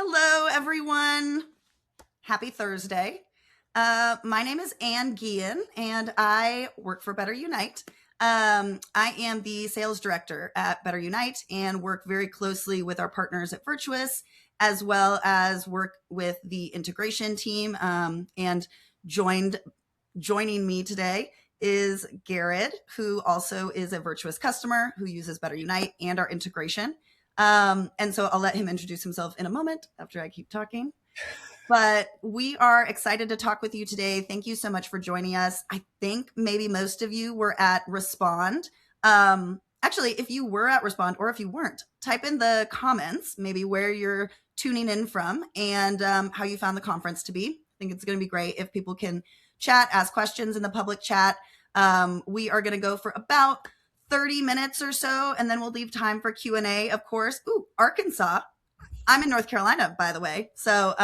Hello, everyone. Happy Thursday. My name is Ann Guillen, and I work for BetterUnite. I am the sales director at BetterUnite and work very closely with our partners at Virtuous, as well as work with the integration team. And joining me today is Garrett, who also is a Virtuous customer who uses BetterUnite and our integration. And so I'll let him introduce himself in a moment after I keep talking. But we are excited to talk with you today. Thank you so much for joining us. I think maybe most of you were at Respond. Actually, if you were at Respond or if you weren't, type in the comments, maybe where you're tuning in from and how you found the conference to be. I think it's going to be great if people can chat, ask questions in the public chat. We are going to go for about 30 minutes or so, and then we'll leave time for Q&A, of course. Ooh, Arkansas. I'm in North Carolina, by the way. So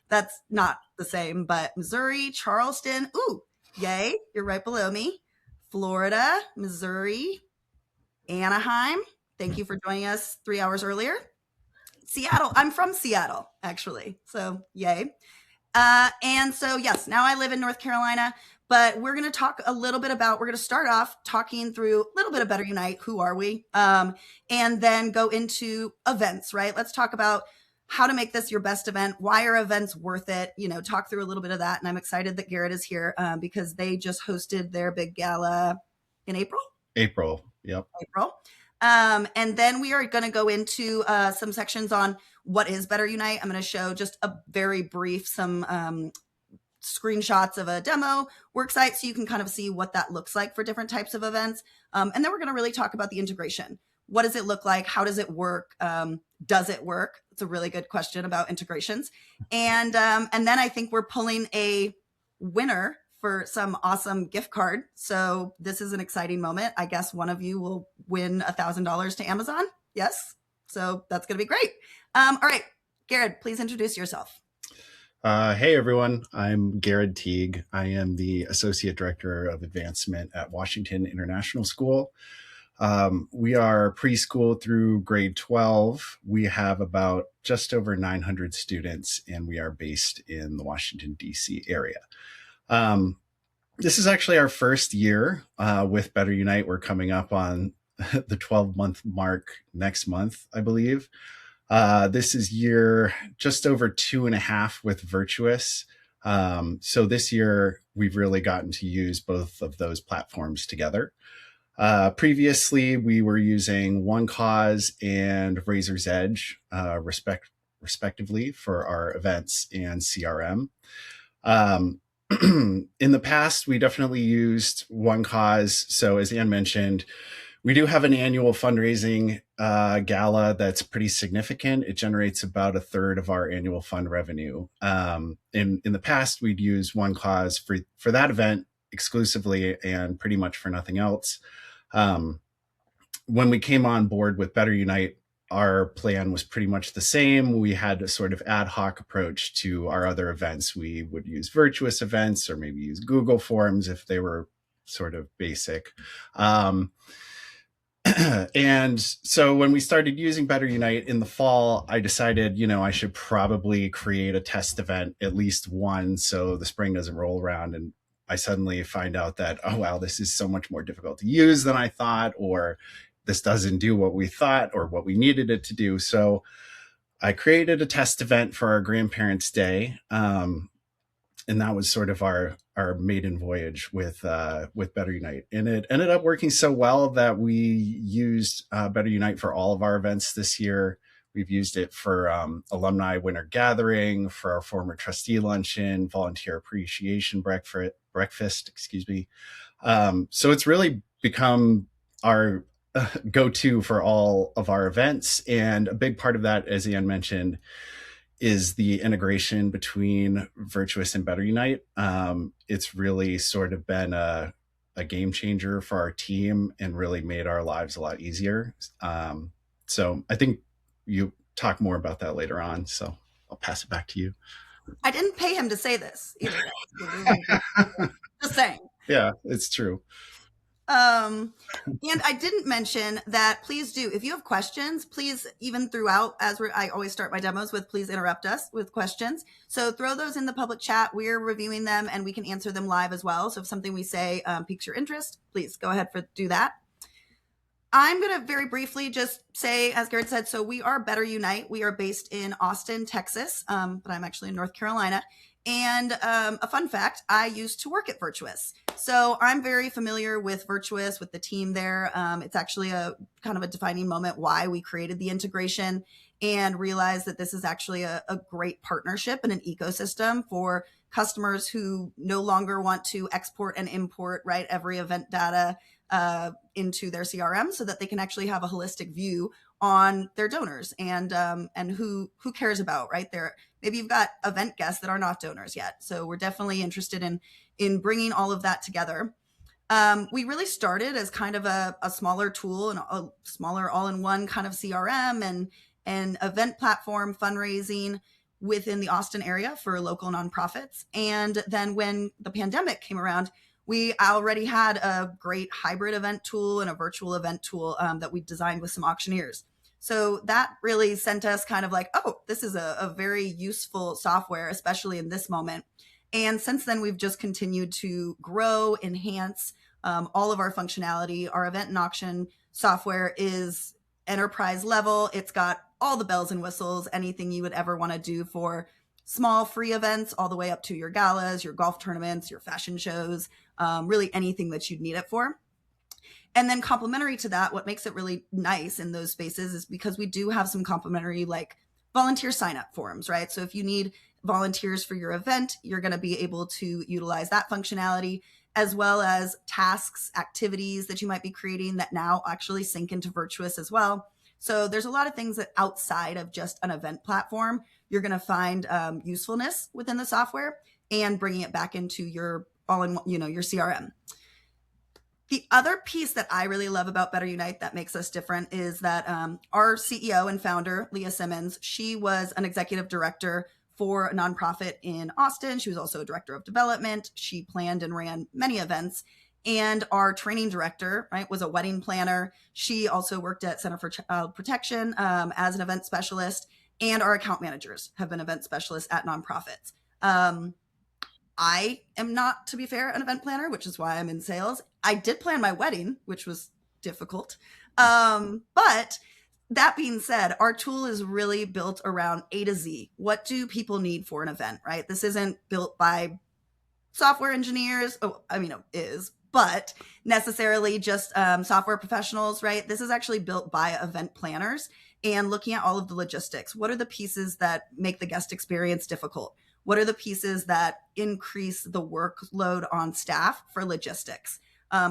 that's not the same, but Missouri, Charleston. Ooh, yay. You're right below me. Florida, Missouri, Anaheim. Thank you for joining us 3 hours earlier. Seattle. I'm from Seattle, actually. So yay. And so, yes, now I live in North Carolina, but we're going to talk a little bit about, we're going to start off talking through a little bit of BetterUnite. Who are we? And then go into events, right? Let's talk about how to make this your best event. Why are events worth it? Talk through a little bit of that. And I'm excited that Garrett is here because they just hosted their big gala in April. Yep. April. And then we are going to go into some sections on what is BetterUnite. I'm going to show just a very brief, some screenshots of a demo worksite so you can kind of see what that looks like for different types of events. And then we're going to really talk about the integration. What does it look like? How does it work? Does it work? It's a really good question about integrations. And then I think we're pulling a winner for some awesome gift card. So this is an exciting moment. I guess one of you will win $1,000 to Amazon. Yes. So that's going to be great. All right, Garrett, please introduce yourself. Hey, everyone. I'm Garrett Teague. I am the Associate Director of Advancement at Washington International School. We are preschool through grade 12. We have about just over 900 students, and we are based in the Washington, D.C. area. This is actually our first year with BetterUnite. We're coming up on the 12-month mark next month, I believe. This is year just over 2.5 with Virtuous. So this year, we've really gotten to use both of those platforms together. Previously, we were using OneCause and Razor's Edge, respectively, for our events and CRM. In the past, we definitely used OneCause. So as Ann mentioned, we do have an annual fundraising gala that's pretty significant. It generates about 1/3 of our annual fund revenue. In the past, we'd use OneCause for that event exclusively and pretty much for nothing else. When we came on board with BetterUnite, our plan was pretty much the same. We had a sort of ad hoc approach to our other events. We would use Virtuous events or maybe use Google Forms if they were sort of basic. And so when we started using BetterUnite in the fall, I decided, I should probably create a test event, at least one, so the spring doesn't roll around and I suddenly find out that, oh, wow, this is so much more difficult to use than I thought, or this doesn't do what we thought or what we needed it to do. So I created a test event for our Grandparents' Day. And that was sort of our maiden voyage with BetterUnite. And it ended up working so well that we used BetterUnite for all of our events this year. We've used it for alumni winter gathering, for our former trustee luncheon, volunteer appreciation breakfast, excuse me. So it's really become our go-to for all of our events. And a big part of that, as Ann mentioned, is the integration between Virtuous and BetterUnite. It's really sort of been a game changer for our team and really made our lives a lot easier. So I think you talk more about that later on. So I'll pass it back to you. I didn't pay him to say this either. Just saying. Yeah, it's true. And I didn't mention that please do, if you have questions, please, even throughout, I always start my demos with please interrupt us with questions. So throw those in the public chat. We're reviewing them and we can answer them live as well. So if something we say piques your interest, please go ahead do that. I'm going to very briefly just say, as Garrett said, so we are BetterUnite. We are based in Austin, Texas, but I'm actually in North Carolina. And a fun fact, I used to work at Virtuous. So I'm very familiar with Virtuous, with the team there. It's actually a kind of a defining moment why we created the integration and realized that this is actually a great partnership and an ecosystem for customers who no longer want to export and import, right, every event data into their CRM so that they can actually have a holistic view on their donors and who cares about, right, there. Maybe you've got event guests that are not donors yet. So we're definitely interested in bringing all of that together. We really started as kind of a smaller tool and a smaller all-in-one kind of CRM and event platform fundraising within the Austin area for local nonprofits. And then when the pandemic came around, we already had a great hybrid event tool and a virtual event tool that we designed with some auctioneers. So that really sent us kind of like, oh, this is a very useful software, especially in this moment. And since then, we've just continued to grow, enhance all of our functionality. Our event and auction software is enterprise level. It's got all the bells and whistles, anything you would ever want to do for small free events, all the way up to your galas, your golf tournaments, your fashion shows, really anything that you'd need it for. And then complementary to that, what makes it really nice in those spaces is because we do have some complementary like volunteer sign up forms, right? So if you need volunteers for your event, you're going to be able to utilize that functionality, as well as tasks, activities that you might be creating that now actually sync into Virtuous as well. So there's a lot of things that outside of just an event platform, you're going to find usefulness within the software and bringing it back into your your CRM. The other piece that I really love about BetterUnite that makes us different is that our CEO and founder, Leah Simmons, she was an executive director for a nonprofit in Austin. She was also a director of development. She planned and ran many events. And our training director, right, was a wedding planner. She also worked at Center for Child Protection as an event specialist. And our account managers have been event specialists at nonprofits. I am not, to be fair, an event planner, which is why I'm in sales. I did plan my wedding, which was difficult. But that being said, our tool is really built around A to Z. What do people need for an event, right? This isn't built by software engineers. Oh, I mean, it is, but necessarily just software professionals, right? This is actually built by event planners and looking at all of the logistics. What are the pieces that make the guest experience difficult? What are the pieces that increase the workload on staff for logistics?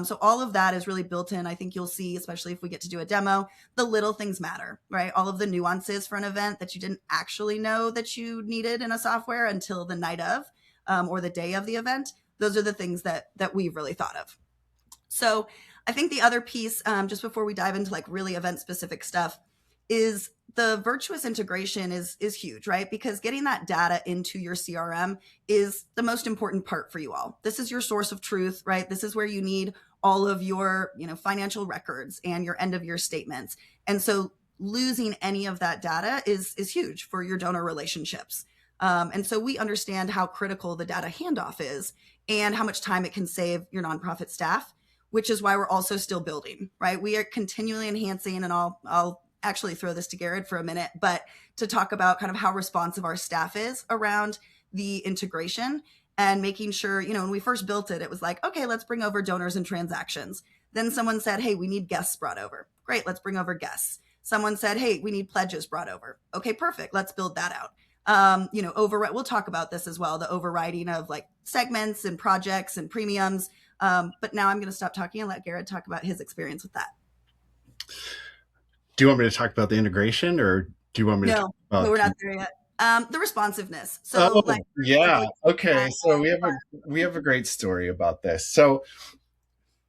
So all of that is really built in. I think you'll see, especially if we get to do a demo, the little things matter, right? All of the nuances for an event that you didn't actually know that you needed in a software until the night of or the day of the event. Those are the things that we've really thought of. So I think the other piece, just before we dive into like really event specific stuff, is the Virtuous integration is huge, right? Because getting that data into your CRM is the most important part for you all. This is your source of truth, right? This is where you need all of your, financial records and your end of year statements. And so losing any of that data is huge for your donor relationships. And so we understand how critical the data handoff is and how much time it can save your nonprofit staff, which is why we're also still building, right? We are continually enhancing, and I'll actually throw this to Garrett for a minute, but to talk about kind of how responsive our staff is around the integration and making sure, when we first built it, it was like, okay, let's bring over donors and transactions. Then someone said, hey, we need guests brought over. Great, let's bring over guests. Someone said, hey, we need pledges brought over. Okay, perfect, let's build that out. We'll talk about this as well, the overriding of like segments and projects and premiums. But now I'm going to stop talking and let Garrett talk about his experience with that. Do you want me to talk about the integration, or do you want me to talk about? No, we're not there yet. The responsiveness. So okay. So we have a great story about this. So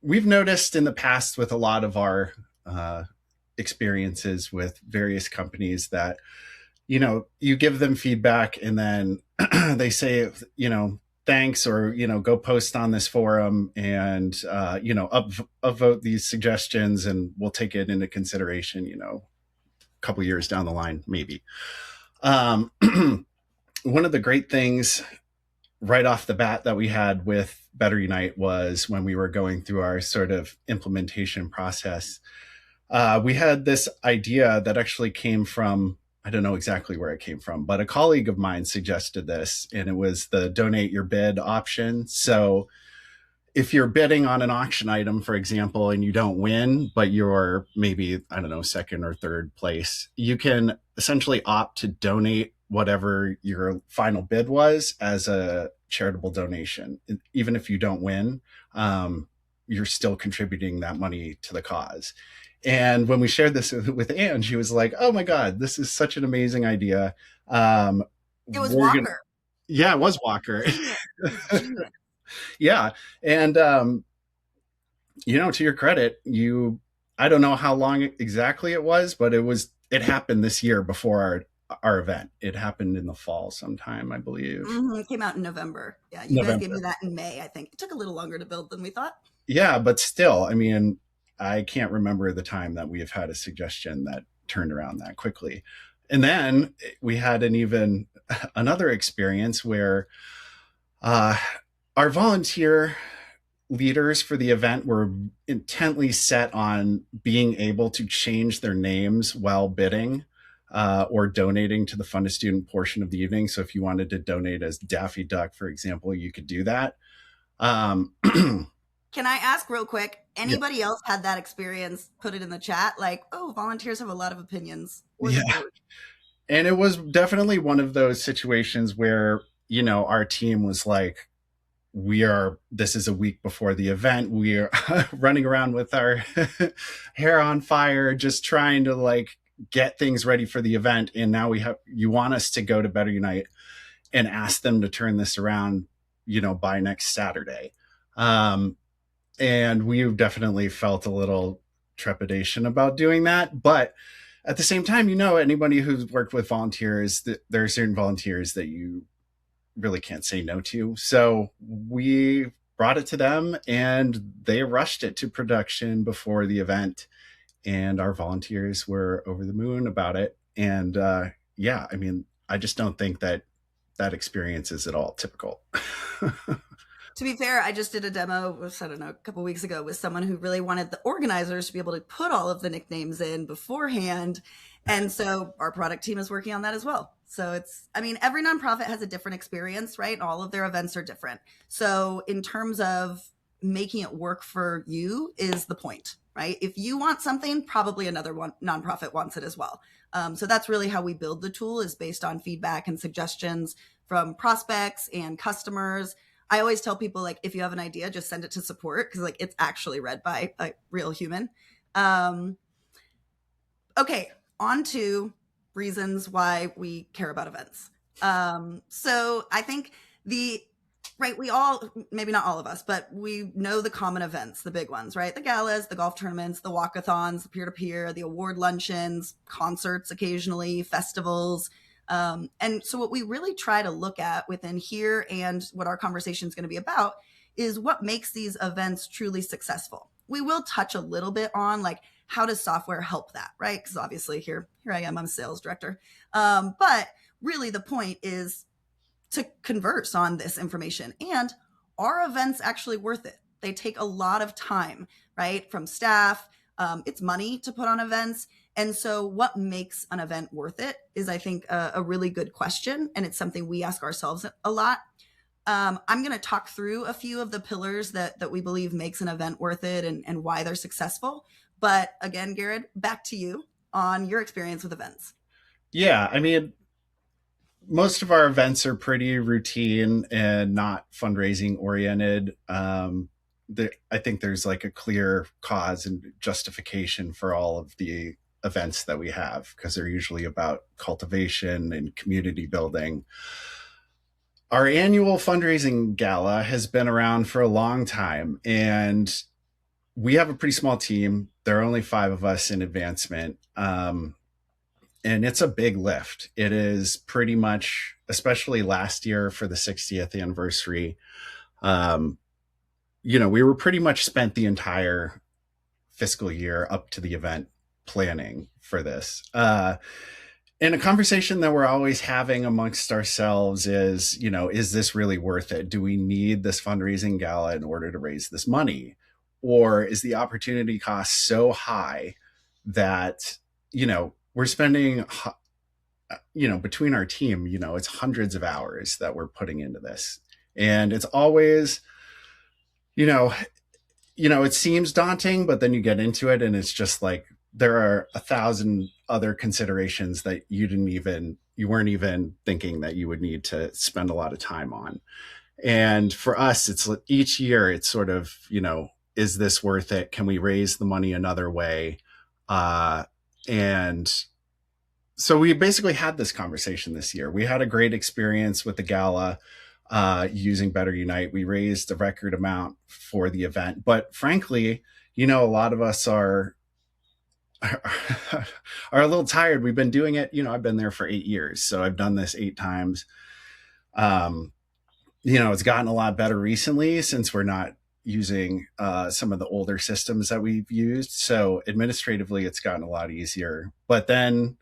we've noticed in the past with a lot of our experiences with various companies that, you give them feedback and then they say, thanks, or go post on this forum and upvote these suggestions, and we'll take it into consideration, a couple years down the line, maybe. um, One of the great things right off the bat that we had with BetterUnite was when we were going through our sort of implementation process. We had this idea that actually came from, I don't know exactly where it came from, but a colleague of mine suggested this, and it was the donate your bid option. So if you're bidding on an auction item, for example, and you don't win, but you're maybe, I don't know, second or third place, you can essentially opt to donate whatever your final bid was as a charitable donation. Even if you don't win, you're still contributing that money to the cause. And when we shared this with Anne, she was like, "Oh my God, this is such an amazing idea." It was We're gonna, Walker. yeah, it was Walker. Genius. It was genius. Yeah. And to your credit, I don't know how long exactly it was, but it happened this year before our event. It happened in the fall sometime, I believe. It came out in November. Yeah, you guys gave November. me that in May, I think. It took a little longer to build than we thought. Yeah, but still, I mean, I can't remember the time that we have had a suggestion that turned around that quickly. And then we had another experience where uh, our volunteer leaders for the event were intently set on being able to change their names while bidding, or donating to the fund a student portion of the evening. So if you wanted to donate as Daffy Duck, for example, you could do that. Can I ask real quick? Yeah. Anybody else had that experience? Put it in the chat. Like, oh, volunteers have a lot of opinions. Or the Yeah. board. And it was definitely one of those situations where, our team was like, this is a week before the event. We are running around with our hair on fire, just trying to like get things ready for the event. And now you want us to go to BetterUnite and ask them to turn this around, by next Saturday. And we definitely felt a little trepidation about doing that. But at the same time, anybody who's worked with volunteers, there are certain volunteers that you really can't say no to. So we brought it to them, and they rushed it to production before the event. And our volunteers were over the moon about it. And yeah, I mean, I just don't think that experience is at all typical. To be fair, I just did a demo, I don't know, a couple weeks ago with someone who really wanted the organizers to be able to put all of the nicknames in beforehand. And so our product team is working on that as well. So every nonprofit has a different experience, right? All of their events are different. So in terms of making it work for you is the point, right? If you want something, probably another nonprofit wants it as well. So that's really how we build the tool, is based on feedback and suggestions from prospects and customers. I always tell people, like, if you have an idea, just send it to support, because like it's actually read by a real human. Okay, on to reasons why we care about events. So I think we all, maybe not all of us, but we know the common events, the big ones, right? The galas, the golf tournaments, the walkathons, the peer-to-peer, the award luncheons, concerts occasionally, festivals. And so what we really try to look at within here, and what our conversation is going to be about, is what makes these events truly successful. We will touch a little bit on like, how does software help that, right? Because obviously here I am, I'm a sales director. But really the point is to converse on this information. And are events actually worth it? They take a lot of time, right? From staff, it's money to put on events. And so what makes an event worth it is, I think, a really good question. And it's something we ask ourselves a lot. I'm going to talk through a few of the pillars that we believe makes an event worth it, and why they're successful. But again, Garrett, back to you on your experience with events. Yeah, I mean, most of our events are pretty routine and not fundraising oriented. I think there's like a clear cause and justification for all of the events that we have, because they're usually about cultivation and community building. Our annual fundraising gala has been around for a long time, and we have a pretty small team. There are only 5 of us in advancement. and it's a big lift. It is pretty much, especially last year for the 60th anniversary. Um, we were pretty much spent the entire fiscal year up to the event planning for this. And a conversation that we're always having amongst ourselves is, is this really worth it? Do we need this fundraising gala in order to raise this money? Or is the opportunity cost so high that, we're spending, between our team, it's hundreds of hours that we're putting into this. And it's always, you know, it seems daunting, but then you get into it and it's just like there are 1,000 other considerations that you weren't even thinking that you would need to spend a lot of time on. And for us, it's each year, it's sort of, is this worth it? Can we raise the money another way? And so we basically had this conversation this year. We had a great experience with the gala using BetterUnite. We raised a record amount for the event, but frankly, a lot of us are a little tired. We've been doing it. I've been there for 8 years, so I've done this 8 times. It's gotten a lot better recently since we're not using some of the older systems that we've used. So administratively, it's gotten a lot easier. But then,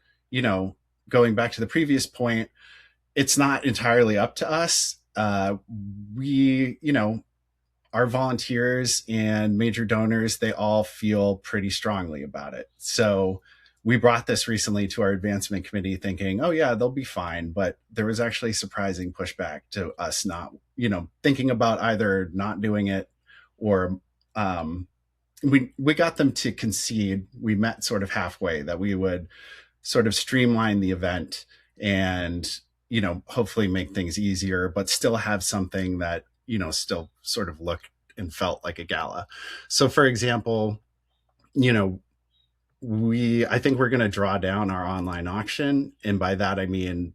going back to the previous point, it's not entirely up to us. We, our volunteers and major donors, they all feel pretty strongly about it. So we brought this recently to our advancement committee thinking, oh yeah, they'll be fine. But there was actually surprising pushback to us not, thinking about either not doing it or we got them to concede. We met sort of halfway that we would sort of streamline the event and, hopefully make things easier, but still have something that, still sort of looked and felt like a gala. So for example, I think we're going to draw down our online auction. And by that, I mean,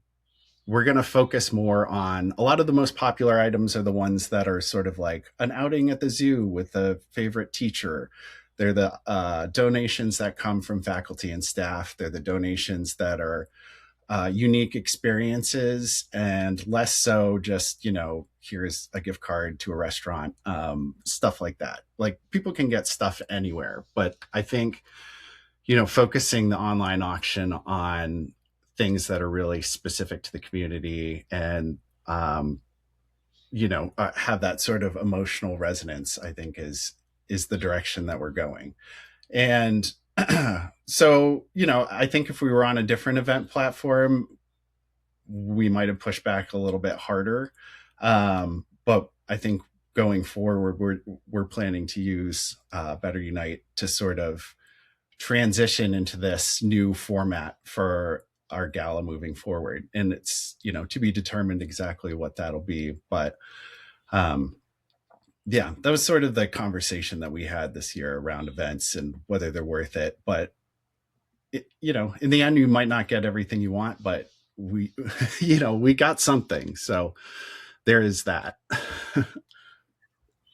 we're going to focus more on a lot of the most popular items are the ones that are sort of like an outing at the zoo with a favorite teacher. They're the donations that come from faculty and staff. They're the donations that are unique experiences and less so just, here's a gift card to a restaurant, stuff like that. Like people can get stuff anywhere, but I think, focusing the online auction on things that are really specific to the community and, have that sort of emotional resonance, I think is the direction that we're going. And so, I think if we were on a different event platform, we might have pushed back a little bit harder. But I think going forward, we're planning to use BetterUnite to sort of transition into this new format for our gala moving forward. And it's, to be determined exactly what that'll be. But yeah, that was sort of the conversation that we had this year around events and whether they're worth it. But, in the end, you might not get everything you want, but we, we got something. So there is that.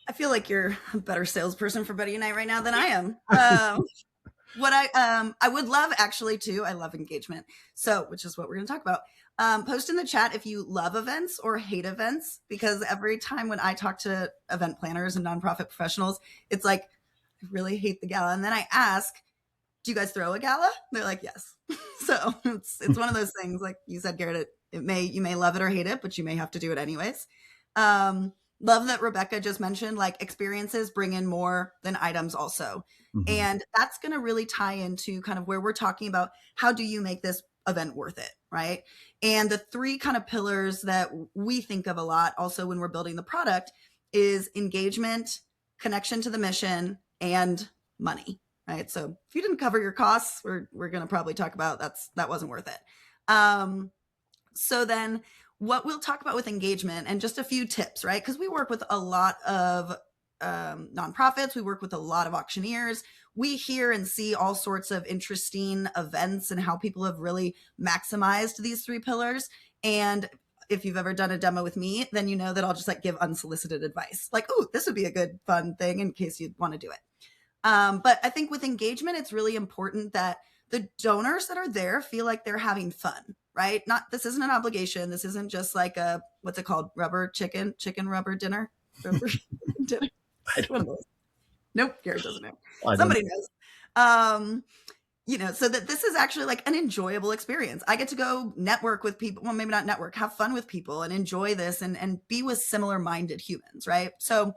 I feel like you're a better salesperson for BetterUnite right now than I am. What I would love actually too, I love engagement. So, which is what we're going to talk about. Post in the chat if you love events or hate events, because every time when I talk to event planners and nonprofit professionals, it's like, I really hate the gala. And then I ask, do you guys throw a gala? They're like, yes. So it's one of those things, like you said, Garrett, you may love it or hate it, but you may have to do it anyways. Love that Rebecca just mentioned, like experiences bring in more than items also. Mm-hmm. And that's going to really tie into kind of where we're talking about how do you make this event worth it, right? And the 3 kind of pillars that we think of a lot also when we're building the product is engagement, connection to the mission, and money, right? So if you didn't cover your costs, we're going to probably talk about that wasn't worth it. So then what we'll talk about with engagement and just a few tips, right? Because we work with a lot of nonprofits. We work with a lot of auctioneers. We hear and see all sorts of interesting events and how people have really maximized these 3 pillars. And if you've ever done a demo with me, then you know that I'll just like give unsolicited advice. Like, oh, this would be a good fun thing in case you'd want to do it. But I think with engagement, it's really important that the donors that are there feel like they're having fun, right? Not, this isn't an obligation. This isn't just like a, what's it called? Rubber chicken rubber dinner, rubber dinner. I One of don't, those. Nope. Garrett doesn't know. I don't. Somebody knows. Um, so that this is actually like an enjoyable experience. I get to go network with people. Well, maybe not network, have fun with people and enjoy this and be with similar minded humans, right? So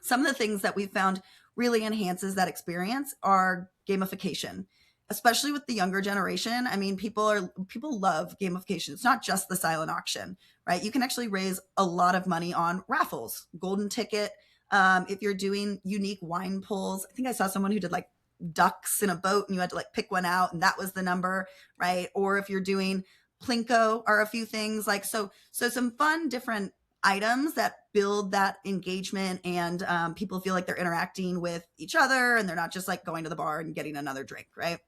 some of the things that we found really enhances that experience are gamification, especially with the younger generation. I mean, people love gamification. It's not just the silent auction, right? You can actually raise a lot of money on raffles, golden ticket. If you're doing unique wine pulls, I think I saw someone who did like ducks in a boat and you had to like pick one out and that was the number, right? Or if you're doing plinko are a few things like, so some fun different items that build that engagement and people feel like they're interacting with each other and they're not just like going to the bar and getting another drink, right?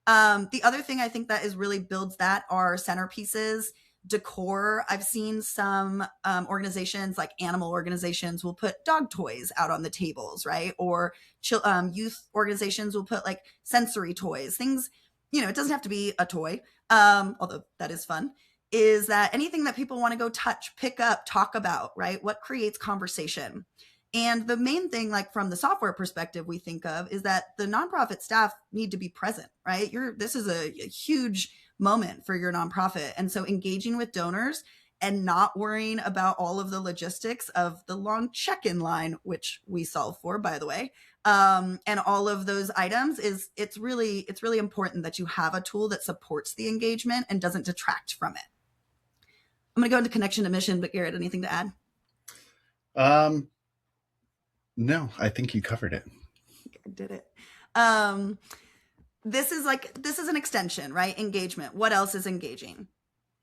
The other thing I think that is really builds that are centerpieces, decor. I've seen some organizations like animal organizations will put dog toys out on the tables, right? Or youth organizations will put like sensory toys, things, it doesn't have to be a toy, although that is fun, is that anything that people want to go touch, pick up, talk about, right? What creates conversation? And the main thing, like from the software perspective, we think of is that the nonprofit staff need to be present, right? This is a huge moment for your nonprofit. And so engaging with donors and not worrying about all of the logistics of the long check-in line, which we solve for, by the way, and all of those items it's really important that you have a tool that supports the engagement and doesn't detract from it. I'm going to go into connection to mission, but Garrett, anything to add? No, I think you covered it. I did it. This is an extension, right? Engagement. What else is engaging?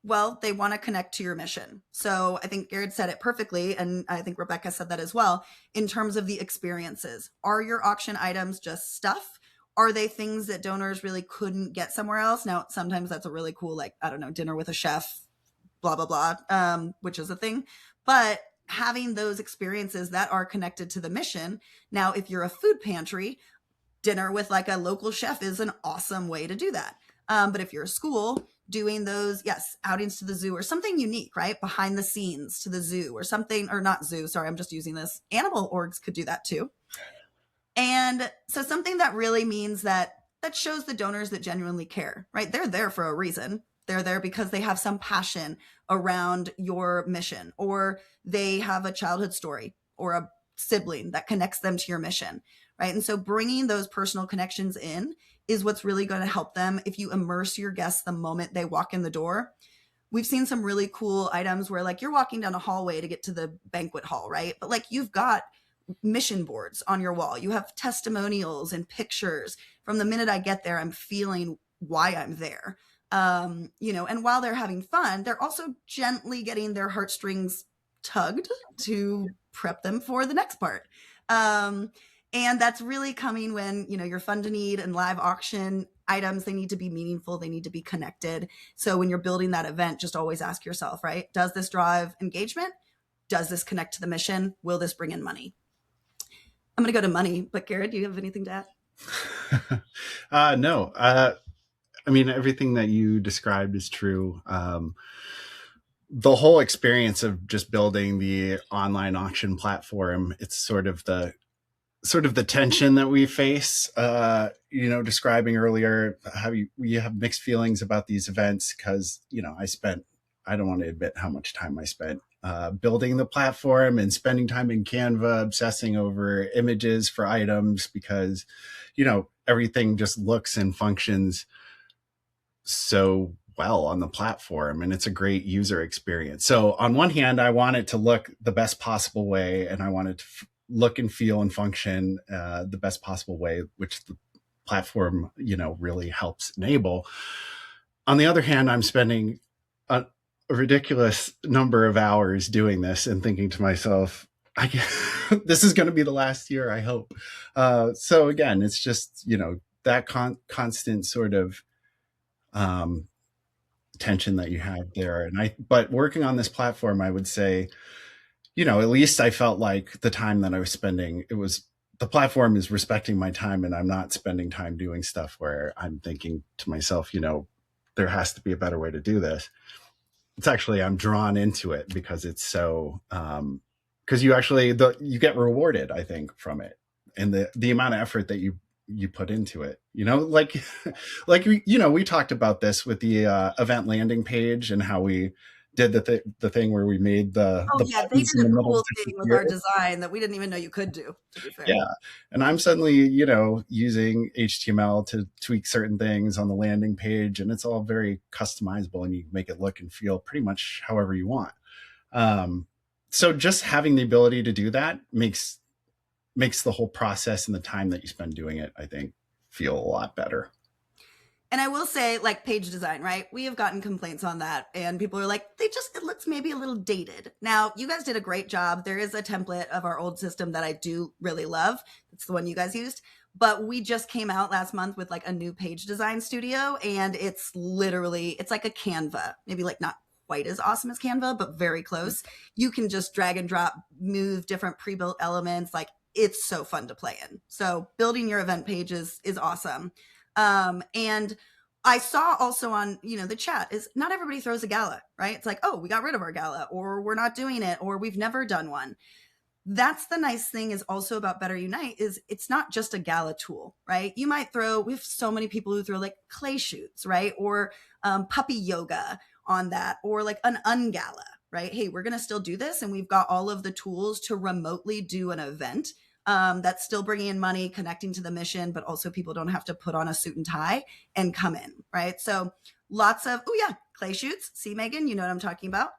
Well, they want to connect to your mission. So I think Garrett said it perfectly, and I think Rebecca said that as well, in terms of the experiences. Are your auction items just stuff? Are they things that donors really couldn't get somewhere else? Now, sometimes that's a really cool, like, I don't know, dinner with a chef, blah, blah, blah, which is a thing. But having those experiences that are connected to the mission. Now, if you're a food pantry, dinner with like a local chef is an awesome way to do that. But if you're a school, doing those, yes, outings to the zoo or something unique, right? Behind the scenes to the zoo or something, or not zoo, sorry, I'm just using this. Animal orgs could do that too. And so something that really means that shows the donors that genuinely care, right? They're there for a reason. They're there because they have some passion around your mission, or they have a childhood story or a sibling that connects them to your mission, right? And so bringing those personal connections in is what's really going to help them. If you immerse your guests the moment they walk in the door, we've seen some really cool items where like you're walking down a hallway to get to the banquet hall, right? But like you've got mission boards on your wall. You have testimonials and pictures. From the minute I get there, I'm feeling why I'm there. And while they're having fun, they're also gently getting their heartstrings tugged to prep them for the next part. And that's really coming when, your fun to need and live auction items, they need to be meaningful. They need to be connected. So when you're building that event, just always ask yourself, right? Does this drive engagement? Does this connect to the mission? Will this bring in money? I'm going to go to money, but Garrett, do you have anything to add? No. I mean, everything that you described is true. The whole experience of just building the online auction platform, it's sort of the tension that we face, describing earlier how we have mixed feelings about these events because, I don't want to admit how much time I spent building the platform and spending time in Canva, obsessing over images for items because, everything just looks and functions so well on the platform and it's a great user experience. So on one hand, I want it to look the best possible way and I want it to look and feel and function the best possible way, which the platform, really helps enable. On the other hand, I'm spending a ridiculous number of hours doing this and thinking to myself, this is going to be the last year, I hope. So again, it's just, that constant sort of tension that you have there. But working on this platform, I would say, at least I felt like the time that I was spending, it was the platform is respecting my time and I'm not spending time doing stuff where I'm thinking to myself, there has to be a better way to do this. It's actually, I'm drawn into it because it's so, because you get rewarded, I think, from it, and the amount of effort that you put into it, like like we talked about this with the event landing page and how we did the thing where we made Oh the yeah, they buttons did in a the middle cool thing with our disappear. design that we didn't even know you could do, to be fair. Yeah. And I'm suddenly, using HTML to tweak certain things on the landing page, and it's all very customizable and you make it look and feel pretty much however you want. Um, so just having the ability to do that makes the whole process and the time that you spend doing it, I think, feel a lot better. And I will say, like page design, right? We have gotten complaints on that, and people are like, it looks maybe a little dated. Now, you guys did a great job. There is a template of our old system that I do really love. It's the one you guys used. But we just came out last month with like a new page design studio, and it's like a Canva, maybe like not quite as awesome as Canva, but very close. You can just drag and drop, move different pre-built elements. Like it's so fun to play in. So building your event pages is awesome. And I saw also on, the chat is not everybody throws a gala, right? It's like, oh, we got rid of our gala, or we're not doing it, or we've never done one. That's the nice thing is also about BetterUnite is it's not just a gala tool, right? We have so many people who throw like clay shoots, right? Or puppy yoga on that, or like an ungala, right? Hey, we're going to still do this. And we've got all of the tools to remotely do an event that's still bringing in money, connecting to the mission, but also people don't have to put on a suit and tie and come in, right? So lots of, oh yeah, clay shoots. See, Megan, you know what I'm talking about.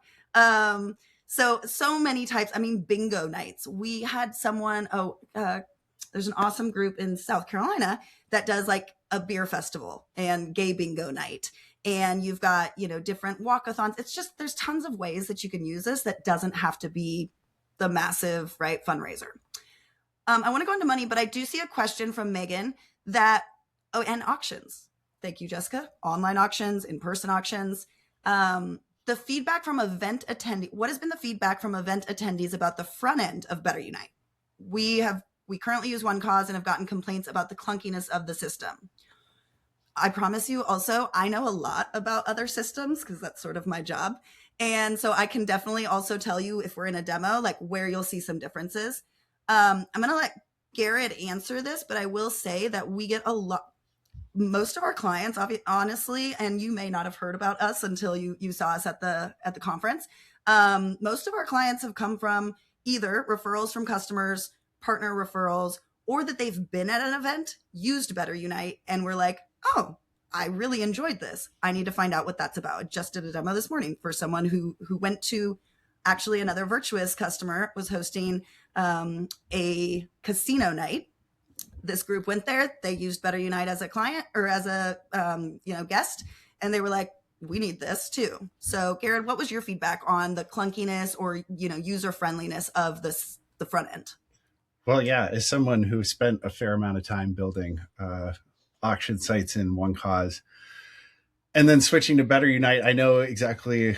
So many types. I mean, bingo nights. We had someone, there's an awesome group in South Carolina that does like a beer festival and gay bingo night. And you've got, different walkathons. It's just, there's tons of ways that you can use this that doesn't have to be the massive, right, fundraiser. I want to go into money, but I do see a question from Megan and auctions. Thank you, Jessica. Online auctions, in-person auctions. The feedback from what has been the feedback from event attendees about the front end of BetterUnite? We currently use One Cause and have gotten complaints about the clunkiness of the system. I promise you also, I know a lot about other systems because that's sort of my job. And so I can definitely also tell you if we're in a demo, like where you'll see some differences. I'm going to let Garrett answer this, but I will say that we get most of our clients, honestly, and you may not have heard about us until you saw us at the conference. Most of our clients have come from either referrals from customers, partner referrals, or that they've been at an event, used BetterUnite, and we're like, oh, I really enjoyed this. I need to find out what that's about. I just did a demo this morning for someone who went to actually another Virtuous customer was hosting a casino night. This group went there. They used BetterUnite as a client or as a guest, and they were like, "We need this too." So, Garrett, what was your feedback on the clunkiness or user friendliness of the front end? Well, yeah, as someone who spent a fair amount of time building auction sites in One Cause, and then switching to BetterUnite, I know exactly,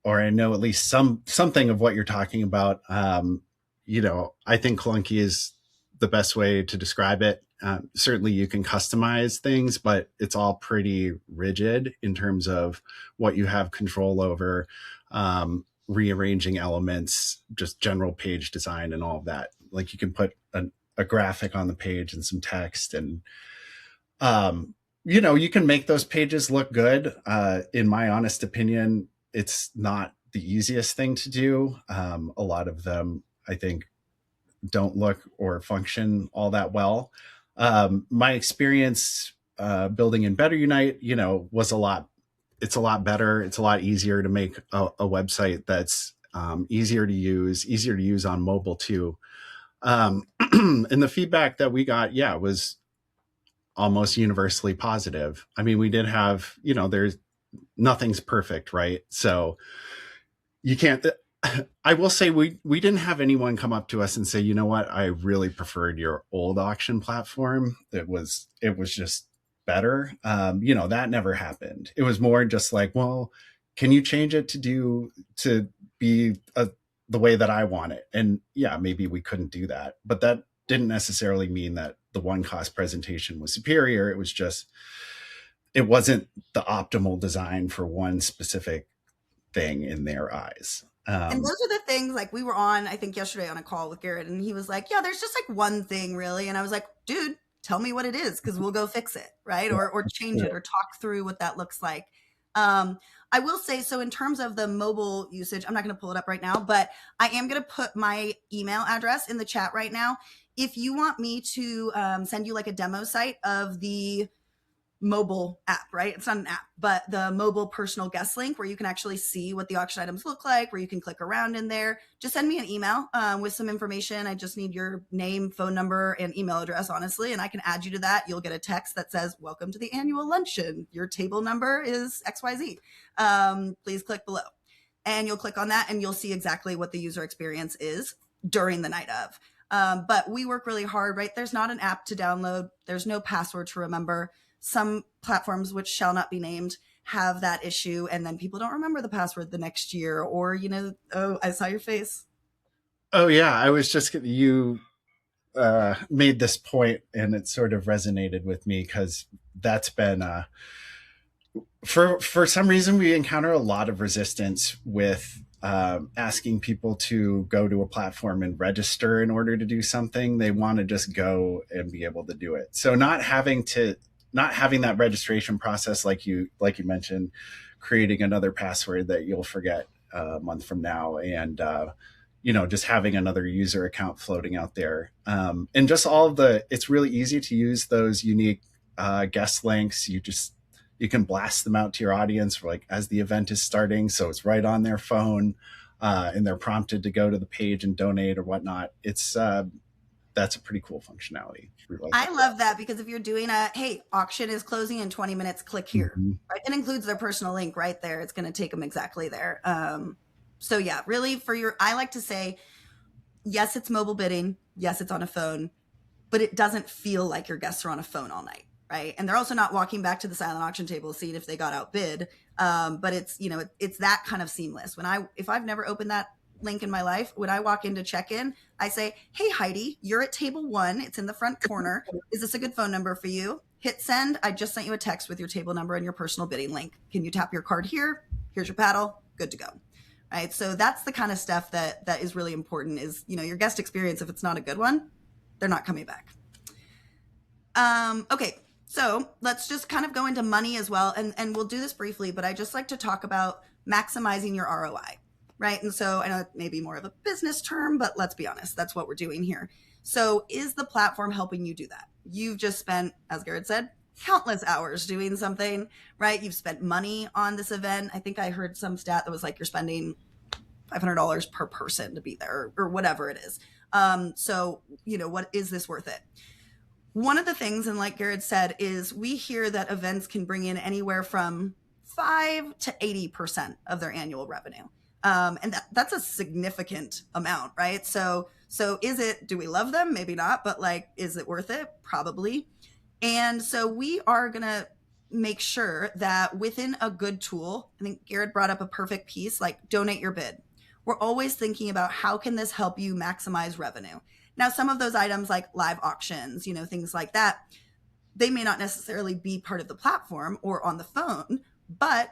or I know at least something of what you're talking about. I think clunky is the best way to describe it. Certainly you can customize things, but it's all pretty rigid in terms of what you have control over, rearranging elements, just general page design and all of that. Like you can put a graphic on the page and some text and, you can make those pages look good. In my honest opinion, it's not the easiest thing to do. A lot of them, I think, don't look or function all that well. My experience building in BetterUnite, was it's a lot better. It's a lot easier to make a website that's easier to use on mobile too. And the feedback that we got, was almost universally positive. I mean, we did have, there's nothing's perfect, right? So you can't, I will say we didn't have anyone come up to us and say, you know what, I really preferred your old auction platform. It was just better. That never happened. It was more just like, well, can you change it to be the way that I want it? And yeah, maybe we couldn't do that, but didn't necessarily mean that the one cost presentation was superior. It was just, it wasn't the optimal design for one specific thing in their eyes. And those are the things, like, we were on, I think yesterday, on a call with Garrett, and he was like, yeah, there's just like one thing really. And I was like, dude, tell me what it is, because we'll go fix it, right? Or change it or talk through what that looks like. I will say, so in terms of the mobile usage, I'm not going to pull it up right now, but I am going to put my email address in the chat right now. If you want me to send you like a demo site of the mobile app, right? It's not an app, but the mobile personal guest link where you can actually see what the auction items look like, where you can click around in there. Just send me an email with some information. I just need your name, phone number, and email address, honestly, and I can add you to that. You'll get a text that says, welcome to the annual luncheon. Your table number is XYZ. Please click below. And you'll click on that and you'll see exactly what the user experience is during the night of. But we work really hard, right? There's not an app to download. There's no password to remember. Some platforms, which shall not be named, have that issue, and then people don't remember the password the next year, or, oh, I saw your face. Oh yeah, I was just, you made this point and it sort of resonated with me because that's been for some reason we encounter a lot of resistance with asking people to go to a platform and register in order to do something. They want to just go and be able to do it. So not having that registration process, like you mentioned, creating another password that you'll forget a month from now, and just having another user account floating out there, and just all of it's really easy to use those unique guest links. You can blast them out to your audience like as the event is starting, so it's right on their phone, and they're prompted to go to the page and donate or whatnot. It's that's a pretty cool functionality. I love that, because if you're doing hey, auction is closing in 20 minutes, click here. Mm-hmm. Right? It includes their personal link right there. It's going to take them exactly there. So yeah, really I like to say, yes, it's mobile bidding. Yes, it's on a phone, but it doesn't feel like your guests are on a phone all night. Right. And they're also not walking back to the silent auction table seeing if they got outbid. But it's, it's that kind of seamless. If I've never opened that link in my life, when I walk in to check in, I say, hey, Heidi, you're at table 1. It's in the front corner. Is this a good phone number for you? Hit send. I just sent you a text with your table number and your personal bidding link. Can you tap your card here? Here's your paddle. Good to go. Right. So that's the kind of stuff that is really important, is, your guest experience. If it's not a good one, they're not coming back. Okay. So let's just kind of go into money as well. And we'll do this briefly, but I just like to talk about maximizing your ROI. Right. And so I know it may be more of a business term, but let's be honest, that's what we're doing here. So is the platform helping you do that? You've just spent, as Garrett said, countless hours doing something, right? You've spent money on this event. I think I heard some stat that was like you're spending $500 per person to be there, or whatever it is. So, what is this worth it? One of the things, and like Garrett said, is we hear that events can bring in anywhere from 5 to 80% of their annual revenue. And that's a significant amount, right? So do we love them? Maybe not, but is it worth it? Probably. And so we are going to make sure that within a good tool, I think Garrett brought up a perfect piece, like donate your bid. We're always thinking about how can this help you maximize revenue? Now, some of those items like live auctions, things like that, they may not necessarily be part of the platform or on the phone, but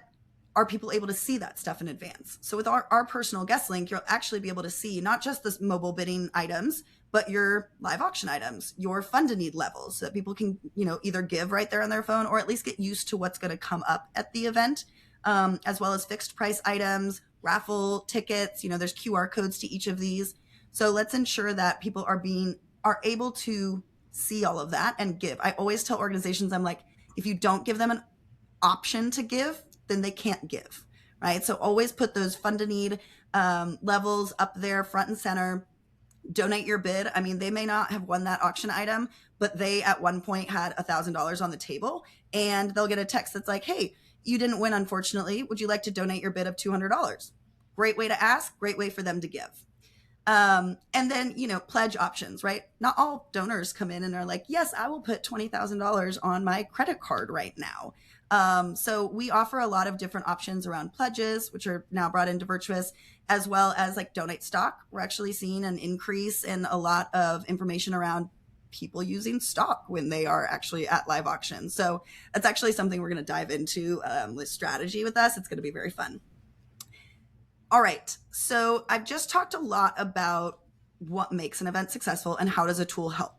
are people able to see that stuff in advance? So with our personal guest link, you'll actually be able to see not just the mobile bidding items, but your live auction items, your fund to need levels, so that people can, either give right there on their phone or at least get used to what's going to come up at the event, as well as fixed price items, raffle tickets. There's QR codes to each of these. So let's ensure that people are able to see all of that and give. I always tell organizations, I'm like, if you don't give them an option to give, then they can't give, right? So always put those fund to need levels up there front and center. Donate your bid. I mean, they may not have won that auction item, but they at one point had $1,000 on the table, and they'll get a text that's like, hey, you didn't win, unfortunately. Would you like to donate your bid of $200? Great way to ask, great way for them to give. And then, pledge options, right? Not all donors come in and are like, yes, I will put $20,000 on my credit card right now. So we offer a lot of different options around pledges, which are now brought into Virtuous, as well as like donate stock. We're actually seeing an increase in a lot of information around people using stock when they are actually at live auctions. So that's actually something we're going to dive into with strategy with us. It's going to be very fun. All right. So I've just talked a lot about what makes an event successful and how does a tool help.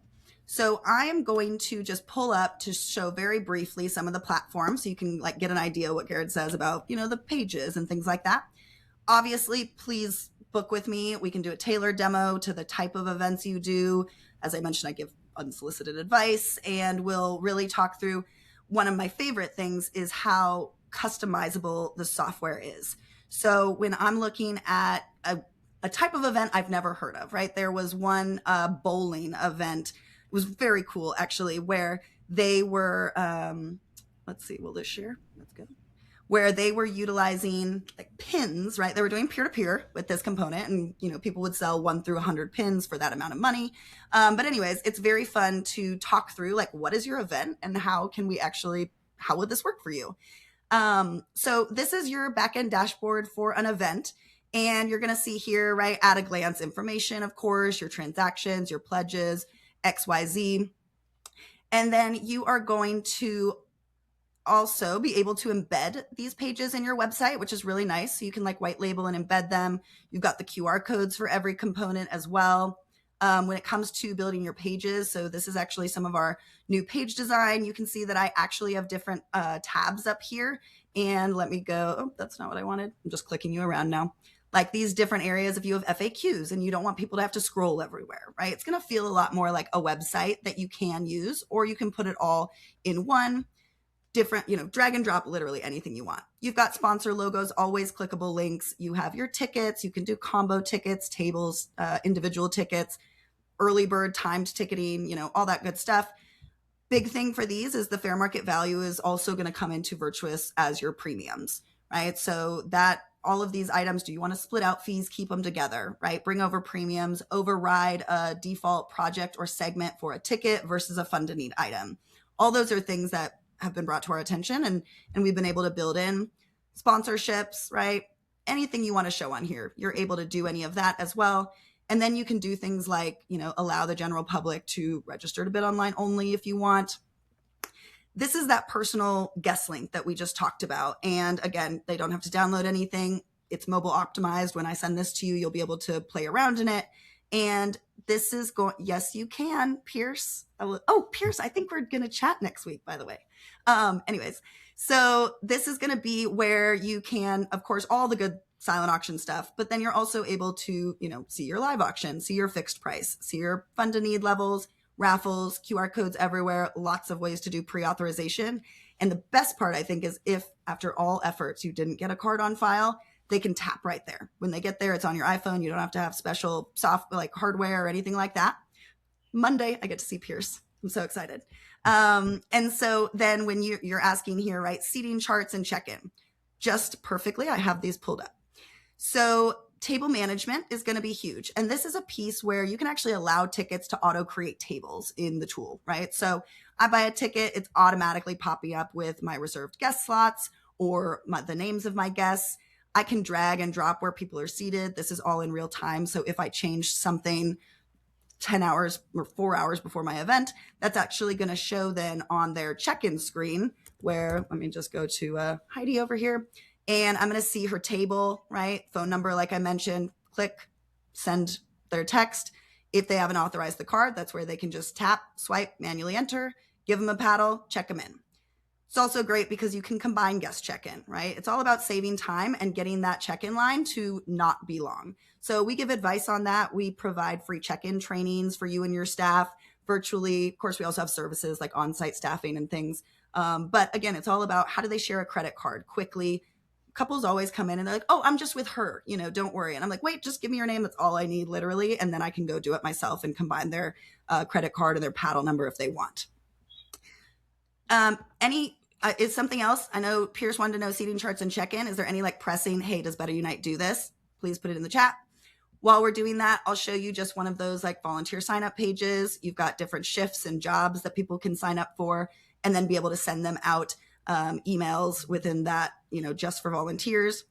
So I am going to just pull up to show very briefly some of the platforms so you can like get an idea what Garrett says about, the pages and things like that. Obviously, please book with me. We can do a tailored demo to the type of events you do. As I mentioned, I give unsolicited advice, and we'll really talk through. One of my favorite things is how customizable the software is. So when I'm looking at a type of event I've never heard of, right? There was one bowling event. It was very cool, actually, where they were, let's see, will this share? That's good. Where they were utilizing like pins, right? They were doing peer-to-peer with this component, and people would sell 1 through 100 pins for that amount of money. But anyways, it's very fun to talk through like what is your event and how would this work for you? So this is your backend dashboard for an event. And you're going to see here, right, at a glance information, of course, your transactions, your pledges, XYZ. And then you are going to also be able to embed these pages in your website, which is really nice. So you can like white label and embed them. You've got the QR codes for every component as well. When it comes to building your pages, so this is actually some of our new page design. You can see that I actually have different tabs up here. And let me go. Oh, that's not what I wanted. I'm just clicking you around now. Like these different areas, if you have FAQs and you don't want people to have to scroll everywhere, right? It's going to feel a lot more like a website that you can use, or you can put it all in one. Different, drag and drop literally anything you want. You've got sponsor logos, always clickable links. You have your tickets. You can do combo tickets, tables, individual tickets, early bird timed ticketing, all that good stuff. Big thing for these is the fair market value is also going to come into Virtuous as your premiums, right? So that all of these items, do you want to split out fees, keep them together, right? Bring over premiums, override a default project or segment for a ticket versus a fund to need item. All those are things that have been brought to our attention and we've been able to build in sponsorships, right? Anything you want to show on here, you're able to do any of that as well. And then you can do things like, allow the general public to register to bid online only if you want. This is that personal guest link that we just talked about. And again, they don't have to download anything. It's mobile optimized. When I send this to you, you'll be able to play around in it. And this is going, yes, you can, Pierce. Pierce, I think we're going to chat next week, by the way. Anyways, so this is going to be where you can, of course, all the good silent auction stuff, but then you're also able to, see your live auction, see your fixed price, see your fund to need levels, raffles, QR codes everywhere, lots of ways to do pre-authorization. And the best part, I think, is if after all efforts you didn't get a card on file, they can tap right there. When they get there, it's on your iPhone. You don't have to have special like hardware or anything like that. Monday, I get to see Pierce. I'm so excited. And so then when you're asking here, right, seating charts and check-in, just perfectly, I have these pulled up. So table management is going to be huge. And this is a piece where you can actually allow tickets to auto create tables in the tool, right? So I buy a ticket, it's automatically popping up with my reserved guest slots or the names of my guests. I can drag and drop where people are seated. This is all in real time. So if I change something 10 hours or 4 hours before my event, that's actually going to show then on their check-in screen where, let me just go to Heidi over here. And I'm going to see her table, right? Phone number, like I mentioned, click, send their text. If they haven't authorized the card, that's where they can just tap, swipe, manually enter, give them a paddle, check them in. It's also great because you can combine guest check-in, right? It's all about saving time and getting that check-in line to not be long. So we give advice on that. We provide free check-in trainings for you and your staff virtually. Of course, we also have services like on-site staffing and things. But again, it's all about how do they share a credit card quickly. Couples always come in and they're like, oh, I'm just with her, don't worry. And I'm like, wait, just give me your name. That's all I need, literally. And then I can go do it myself and combine their credit card and their paddle number if they want. Is something else? I know Pierce wanted to know seating charts and check-in. Is there any like pressing, hey, does BetterUnite do this? Please put it in the chat. While we're doing that, I'll show you just one of those like volunteer sign-up pages. You've got different shifts and jobs that people can sign up for and then be able to send them out. emails within that, just for volunteers.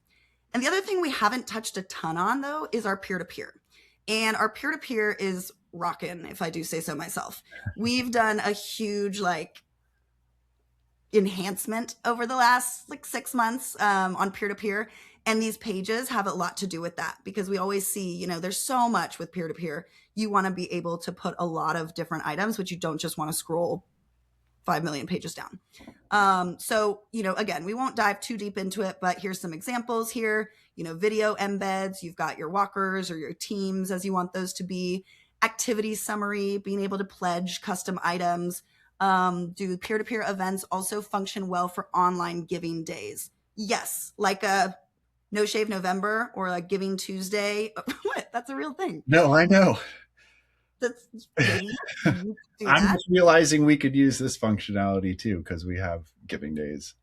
And the other thing we haven't touched a ton on, though, is our peer-to-peer. And our peer-to-peer is rockin', if I do say so myself. We've done a huge enhancement over the last 6 months on peer-to-peer. And these pages have a lot to do with that, because we always see, there's so much with peer-to-peer. You want to be able to put a lot of different items, but you don't just want to scroll 5 million pages down. So, again, we won't dive too deep into it, but here's some examples here. Video embeds, you've got your walkers or your teams as you want those to be, activity summary, being able to pledge custom items. Do peer-to-peer events also function well for online giving days? Yes, like a No Shave November or a Giving Tuesday. What? That's a real thing. No, I know. That's maybe you do I'm that. just realizing we could use this functionality too, because we have giving days.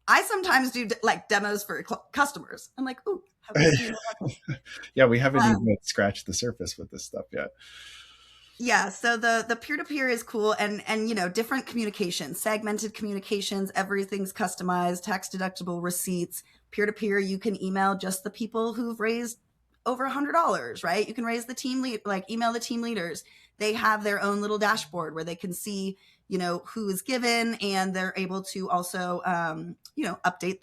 I sometimes do demos for customers. I'm like, ooh, have we seen that? Yeah, we haven't even scratched the surface with this stuff yet. Yeah, so the peer-to-peer is cool, and different communications, segmented communications, everything's customized, tax deductible receipts. Peer-to-peer, you can email just the people who've raised over $100, right? You can raise the team lead, email the team leaders. They have their own little dashboard where they can see, who is given, and they're able to also, update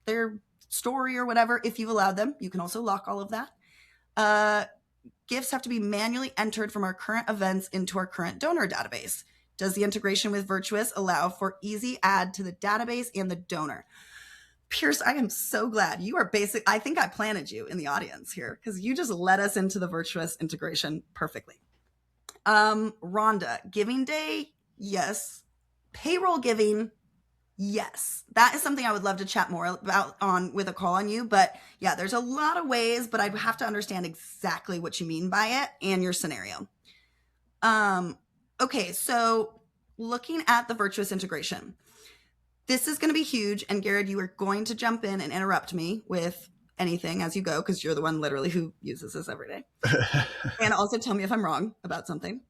their story or whatever if you've allowed them. You can also lock all of that. Gifts have to be manually entered from our current events into our current donor database. Does the integration with Virtuous allow for easy add to the database and the donor? Pierce, I am so glad you are I think I planted you in the audience here, because you just led us into the Virtuous integration perfectly. Rhonda, giving day, yes. Payroll giving, yes. That is something I would love to chat more about with a call on you. But yeah, there's a lot of ways, but I have to understand exactly what you mean by it and your scenario. Okay, so looking at the Virtuous integration, this is going to be huge. And Garrett, you are going to jump in and interrupt me with anything as you go, because you're the one literally who uses this every day. And also tell me if I'm wrong about something.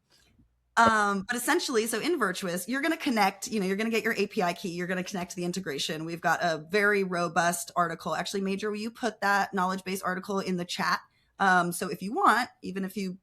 But essentially, so in Virtuous, you're going to connect, you're going to get your API key, you're going to connect to the integration. We've got a very robust article. Actually, Major, will you put that knowledge base article in the chat? So if you want, even if you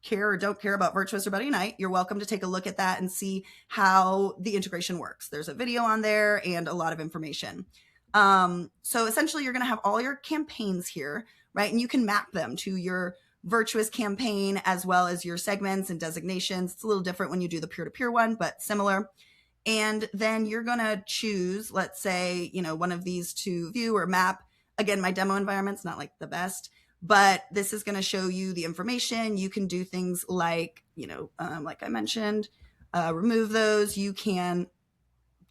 care or don't care about Virtuous or BetterUnite, you're welcome to take a look at that and see how the integration works. There's a video on there and a lot of information. So essentially, you're going to have all your campaigns here, right? And you can map them to your Virtuous campaign as well as your segments and designations. It's a little different when you do the peer-to-peer one, but similar. And then you're going to choose, let's say, one of these to view or map. Again, my demo environment's not the best, but this is going to show you the information. You can do things like I mentioned, remove those. You can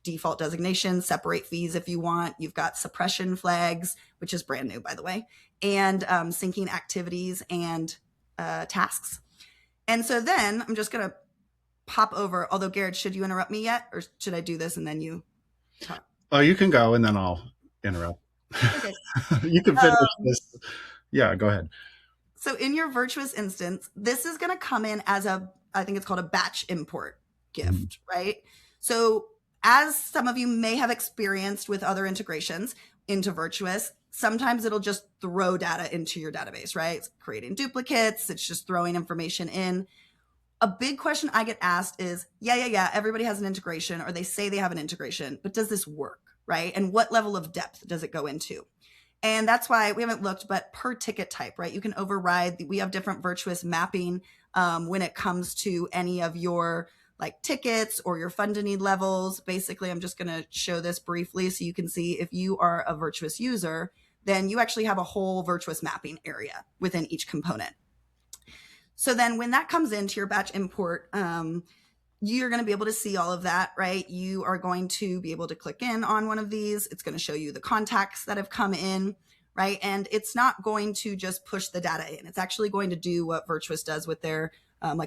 default designations, separate fees if you want. You've got suppression flags, which is brand new, by the way, and syncing activities and tasks. And so then I'm just going to pop over, although Garrett, should you interrupt me yet? Or should I do this and then you talk? Oh, you can go and then I'll interrupt. Okay. You can finish this. Yeah, go ahead. So in your Virtuous instance, this is going to come in as I think it's called a batch import gift, right? So as some of you may have experienced with other integrations into Virtuous, sometimes it'll just throw data into your database, right? It's creating duplicates. It's just throwing information in. A big question I get asked is, yeah, everybody has an integration, or they say they have an integration, but does this work, right? And what level of depth does it go into? And that's why we haven't looked, but per ticket type, right? You can override. We have different Virtuous mapping when it comes to any of your tickets or your fund to need levels. Basically, I'm just going to show this briefly so you can see if you are a Virtuous user, then you actually have a whole Virtuous mapping area within each component. So then when that comes into your batch import, you're going to be able to see all of that, right? You are going to be able to click in on one of these. It's going to show you the contacts that have come in, right? And it's not going to just push the data in. It's actually going to do what Virtuous does with their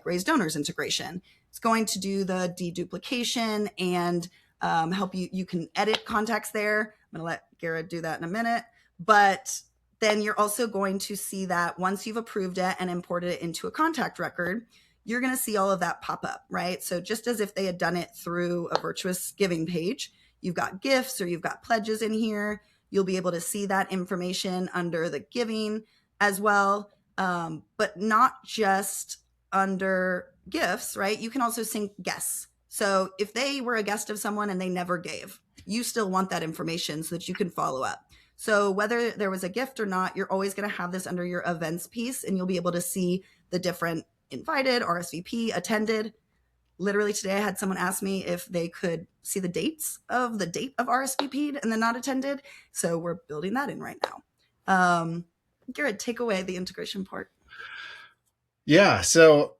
raise donors integration. It's going to do the deduplication and help you. You can edit contacts there. I'm going to let Garrett do that in a minute. But then you're also going to see that once you've approved it and imported it into a contact record, you're going to see all of that pop up, right? So just as if they had done it through a Virtuous giving page, you've got gifts or you've got pledges in here, you'll be able to see that information under the giving as well. But not just under gifts, right? You can also sync guests. So if they were a guest of someone and they never gave, you still want that information so that you can follow up. So whether there was a gift or not, you're always going to have this under your events piece, and you'll be able to see the different invited, RSVP, attended. Literally today I had someone ask me if they could see the date of RSVP'd and then not attended. So we're building that in right now. Garrett, take away the integration part. Yeah. So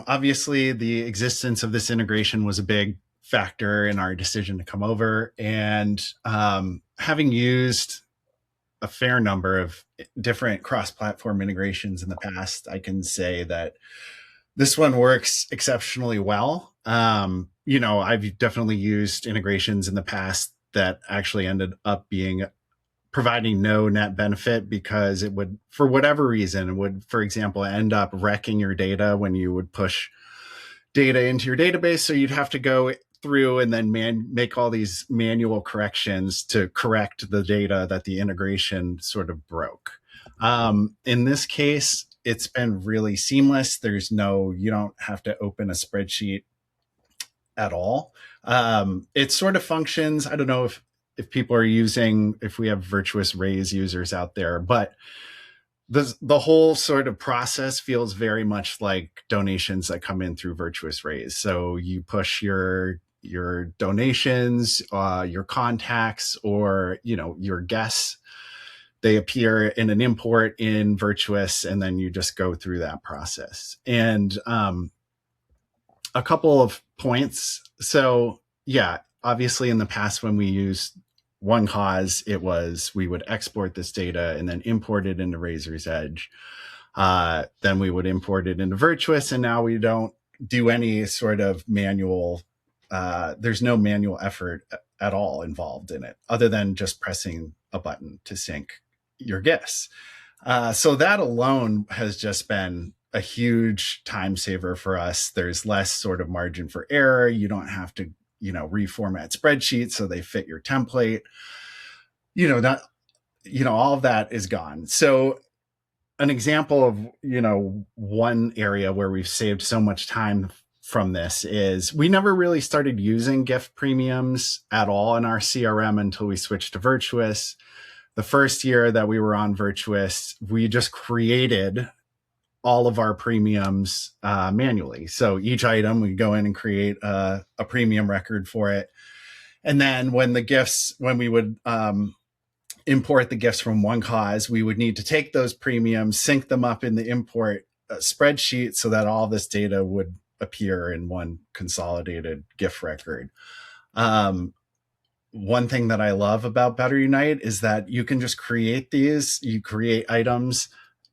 obviously the existence of this integration was a big factor in our decision to come over. And having used a fair number of different cross-platform integrations in the past, I can say that this one works exceptionally well. I've definitely used integrations in the past that actually ended up providing no net benefit because it would, for whatever reason, it would, for example, end up wrecking your data when you would push data into your database. So you'd have to go through and then make all these manual corrections to correct the data that the integration sort of broke. In this case, it's been really seamless. You don't have to open a spreadsheet at all. It sort of functions. I don't know if people are if we have Virtuous Raise users out there, but the whole sort of process feels very much like donations that come in through Virtuous Raise. So you push your donations, your contacts, or your guests. They appear in an import in Virtuous, and then you just go through that process. And a couple of points. So yeah, obviously in the past when we used One Cause, we would export this data and then import it into Razor's Edge. Then we would import it into Virtuous, and now we don't do any sort of manual. There's no manual effort at all involved in it, other than just pressing a button to sync your gifts. So that alone has just been a huge time saver for us. There's less sort of margin for error. You don't have to, reformat spreadsheets so they fit your template. All of that is gone. So an example of, one area where we've saved so much time from this is we never really started using gift premiums at all in our CRM until we switched to Virtuous. The first year that we were on Virtuous, we just created all of our premiums manually. So each item, we go in and create a premium record for it. And then when we would import the gifts from One Cause, we would need to take those premiums, sync them up in the import spreadsheet so that all this data would appear in one consolidated gift record. One thing that I love about BetterUnite is that you can just create you create items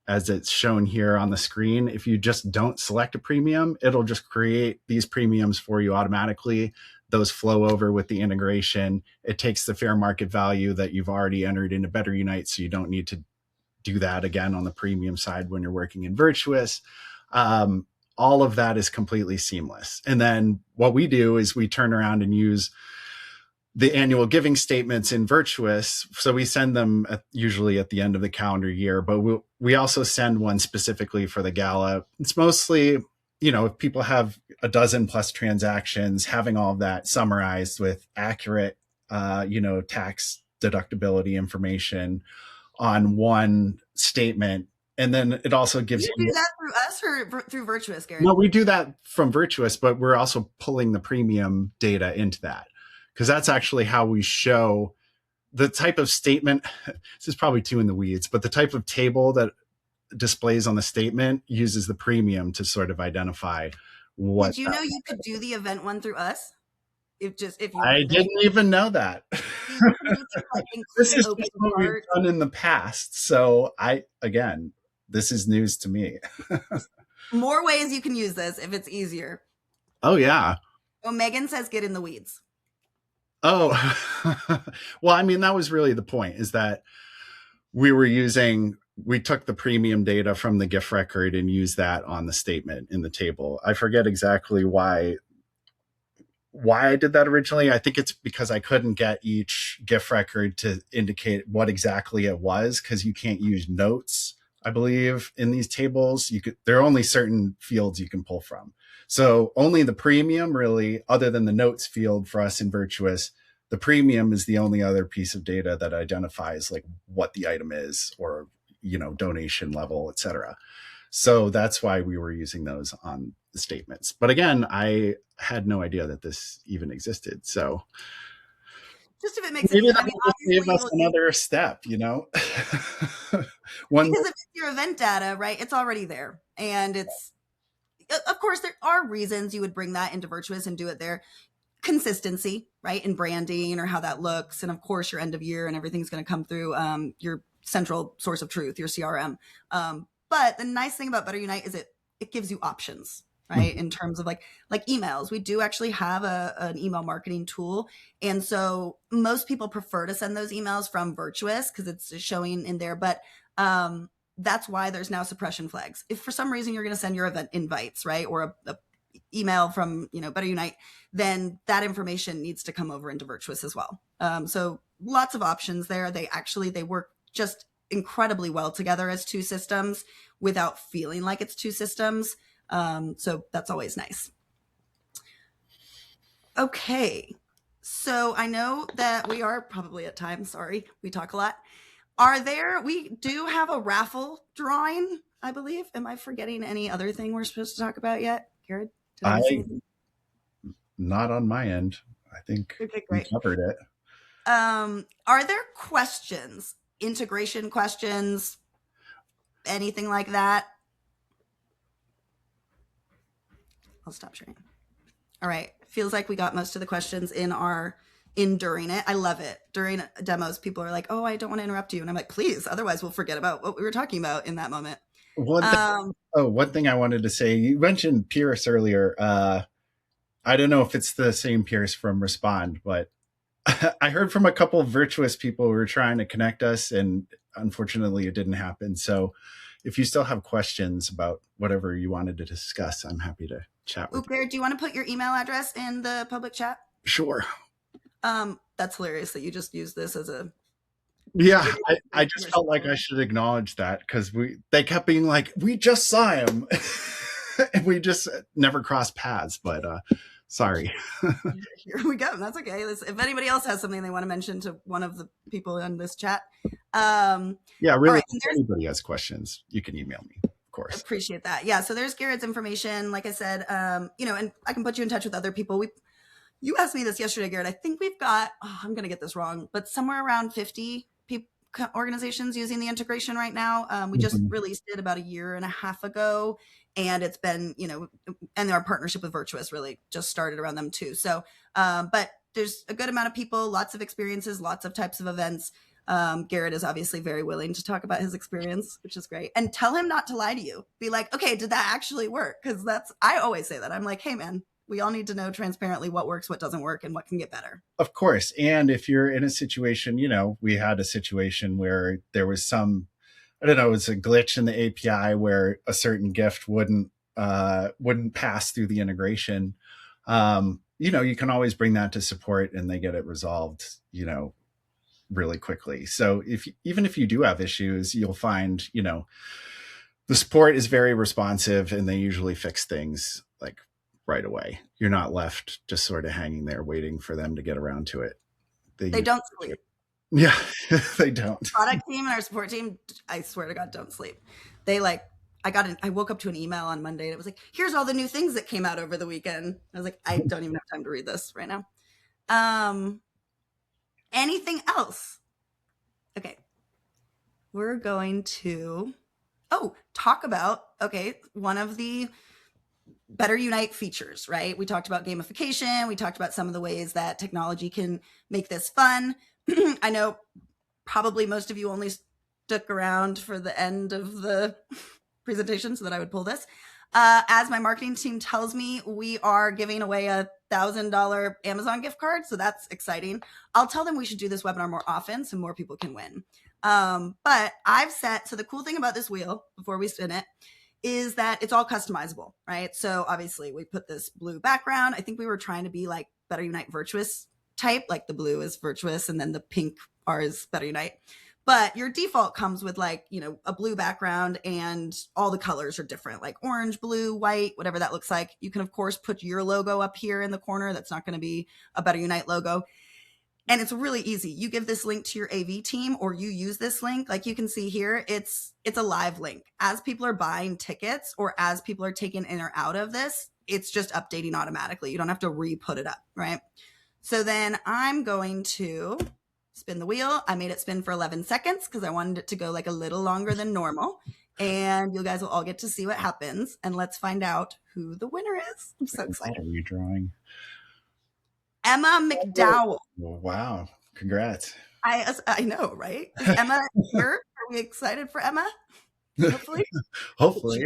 as it's shown here on the screen. If you just don't select a premium, it'll just create these premiums for you automatically. Those flow over with the integration. It takes the fair market value that you've already entered into BetterUnite, so you don't need to do that again on the premium side when you're working in Virtuous. All of that is completely seamless. And then what we do is we turn around and use the annual giving statements in Virtuous. So we send them usually at the end of the calendar year, but we also send one specifically for the gala. It's mostly, if people have a dozen plus transactions, having all of that summarized with accurate, tax deductibility information on one statement. And then it also gives you do that through us or through Virtuous, Gary? No, we do that from Virtuous, but we're also pulling the premium data into that, because that's actually how we show the type of statement. This is probably too in the weeds, but the type of table that displays on the statement uses the premium to sort of identify what. Did you know you could do the event one through us? I didn't even know that. This is just what we've done in the past. So this is news to me. More ways you can use this if it's easier. Oh, yeah. Well, Megan says get in the weeds. Oh, well, I mean, that was really the point, is that we took the premium data from the gift record and used that on the statement in the table. I forget exactly why why I did that originally. I think it's because I couldn't get each gift record to indicate what exactly it was, because you can't use notes, I believe, in these tables. There are only certain fields you can pull from. So only the premium, really, other than the notes field for us in Virtuous, the premium is the only other piece of data that identifies like what the item is, or donation level, etc. So that's why we were using those on the statements. But again, I had no idea that this even existed. So Just if it makes it maybe easy. that I mean, will just save obviously, us another step. One. because if it's your event data, right, it's already there. And it's, of course, there are reasons you would bring that into Virtuous and do it there. Consistency, right, in branding or how that looks. And of course, your end of year and everything's going to come through your central source of truth, your CRM. But the nice thing about BetterUnite is it gives you options, right? In terms of like emails. We do actually have an email marketing tool. And so most people prefer to send those emails from Virtuous because it's showing in there. But that's why there's now suppression flags. If for some reason you're going to send your event invites, right, or a email from BetterUnite, then that information needs to come over into Virtuous as well. So lots of options there. They work just incredibly well together as two systems without feeling like it's two systems. So that's always nice. Okay. So I know that we are probably at time. Sorry, we talk a lot. We do have a raffle drawing, I believe. Am I forgetting any other thing we're supposed to talk about yet, Garrett? Did I miss anything? Not on my end. I think Okay, we great. covered it. Are there questions, integration questions, anything like that? I'll stop sharing. All right. Feels like we got most of the questions during it. I love it. During demos, people are like, "Oh, I don't want to interrupt you," and I'm like, "Please, otherwise we'll forget about what we were talking about in that moment." One thing I wanted to say, you mentioned Pierce earlier. I don't know if it's the same Pierce from Respond, but I heard from a couple of Virtuous people who were trying to connect us, and unfortunately it didn't happen. So if you still have questions about whatever you wanted to discuss, I'm happy to chat with you. Do you want to put your email address in the public chat? Sure. That's hilarious that you just used this as a... Yeah, I just felt like I should acknowledge that, because they kept being like, we just saw him. And we just never crossed paths, but sorry. Here we go. That's okay. If anybody else has something they want to mention to one of the people in this chat. Yeah, really, right, if anybody has questions, you can email me, of course. Appreciate that. Yeah, so there's Garrett's information. Like I said, and I can put you in touch with other people. You asked me this yesterday, Garrett. I think we've got, I'm going to get this wrong, but somewhere around 50 organizations using the integration right now. We just released it about a year and a half ago, and it's been, and our partnership with Virtuous really just started around them too. So, but there's a good amount of people, lots of experiences, lots of types of events. Garrett is obviously very willing to talk about his experience, which is great. And tell him not to lie to you. Be like, okay, did that actually work? Because I always say that. I'm like, hey man, we all need to know transparently what works, what doesn't work, and what can get better. Of course. And if you're in a situation, we had a situation where there was I don't know, it's a glitch in the API where a certain gift wouldn't pass through the integration. You can always bring that to support and they get it resolved, really quickly. So even if you do have issues, you'll find, the support is very responsive and they usually fix things like right away. You're not left just sort of hanging there waiting for them to get around to it. They don't sleep. Yeah, they don't. The product team and our support team, I swear to God, don't sleep. I woke up to an email on Monday and it was like, here's all the new things that came out over the weekend. I was like, I don't even have time to read this right now. Anything else? Okay. We're going to, talk about, one of the BetterUnite features, right? We talked about gamification. We talked about some of the ways that technology can make this fun. I know probably most of you only stuck around for the end of the presentation so that I would pull this. As my marketing team tells me, we are giving away a $1,000 Amazon gift card. So that's exciting. I'll tell them we should do this webinar more often so more people can win. But so the cool thing about this wheel before we spin it is that it's all customizable, right? So obviously we put this blue background. I think we were trying to be like BetterUnite Virtuous type, like the blue is Virtuous and then the pink R is BetterUnite. But your default comes with like, a blue background and all the colors are different, like orange, blue, white, whatever that looks like. You can, of course, put your logo up here in the corner. That's not going to be a BetterUnite logo. And it's really easy. You give this link to your AV team or you use this link. Like you can see here, it's a live link. As people are buying tickets or as people are taken in or out of this, it's just updating automatically. You don't have to re-put it up, right? So then I'm going to spin the wheel. I made it spin for 11 seconds because I wanted it to go like a little longer than normal. And you guys will all get to see what happens. And let's find out who the winner is. I'm so excited. What are you drawing? Emma McDowell. Oh, wow. Congrats. I know, right? Is Emma here? Are we excited for Emma? Hopefully. Hopefully.